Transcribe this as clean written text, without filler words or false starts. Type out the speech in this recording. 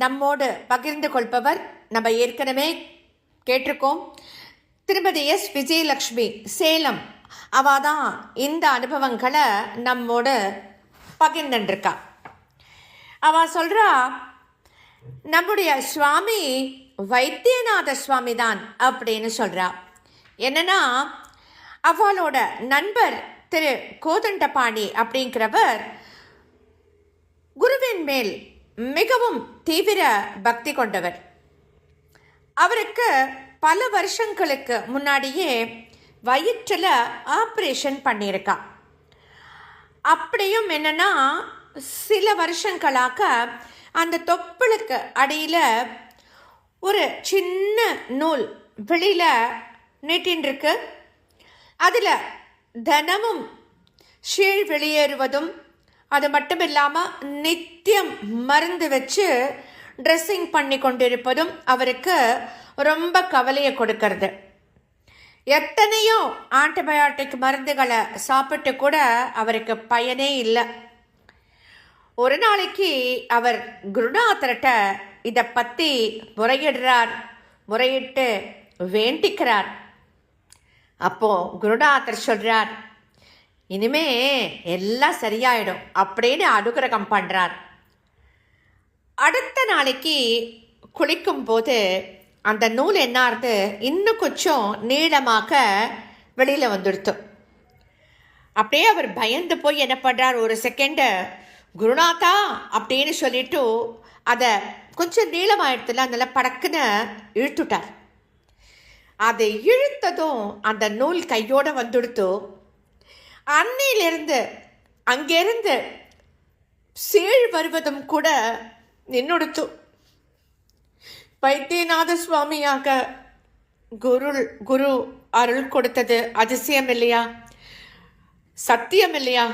நம்மோடு பகிர்ந்து கொள்பவர் நம்ம ஏற்கனவே கேட்டிருக்கோம், திருமதி எஸ் விஜயலக்ஷ்மி, சேலம். அவள் தான் இந்த அனுபவங்களை நம்மோடு பகிர்ந்துருக்கா. அவள் சொல்கிறா, நம்முடைய சுவாமி வைத்தியநாத சுவாமி தான் அப்படின்னு சொல்கிறா. என்னன்னா, அவளோட நண்பர் திரு கோதண்டபாணி அப்படிங்கிறவர் குருவின் மேல் மிகவும் தீவிர பக்தி கொண்டவர். அவருக்கு பல வருஷங்களுக்கு முன்னாடியே வயிற்றில் ஆப்ரேஷன் பண்ணியிருக்கா. அப்படியும் என்னன்னா, சில வருஷங்களாக அந்த தொப்புளுக்கு அடியில் ஒரு சின்ன நூல் வெளியில் நீட்டின்றிருக்கு. அதில் தினமும் ஷீழ் வெளியேறுவதும், அது மட்டும் இல்லாமல் நித்தியம் மருந்து வச்சு ட்ரெஸ்ஸிங் பண்ணி கொண்டிருப்பதும் அவருக்கு ரொம்ப கவலையை கொடுக்கறது. எத்தனையோ ஆன்டிபயோட்டிக் மருந்துகளை சாப்பிட்டு கூட அவருக்கு பயனே இல்லை. ஒரு நாளைக்கு அவர் குருநாதர்கிட்ட இதை பற்றி முறையிட்டு வேண்டிக்கிறார். அப்போது குருநாதர் சொல்கிறார், இனிமே எல்லாம் சரியாயிடும் அப்படின்னு அனுகிரகம் பண்ணுறார். அடுத்த நாளைக்கு குளிக்கும் போது அந்த நூல் என்னார்ந்து இன்னும் கொஞ்சம் நீளமாக வெளியில் வந்துடுத்து. அப்படியே அவர் பயந்து போய் என்ன பண்ணுறார், ஒரு செகண்டு குருநாதா அப்படின்னு சொல்லிட்டு அதை கொஞ்சம் நீளமாயிடுத்துல அதனால படக்குன்னு இழுத்துட்டார். அதை இழுத்ததும் அந்த நூல் கையோடு வந்துடுத்து. அன்னையிலிருந்து அங்கிருந்து சீழ் வருவதும் கூட நின்னுடுத்து. வைத்தியநாத சுவாமியாக குரு அருள் கொடுத்தது அதிசயம் இல்லையா, சத்தியம் இல்லையா?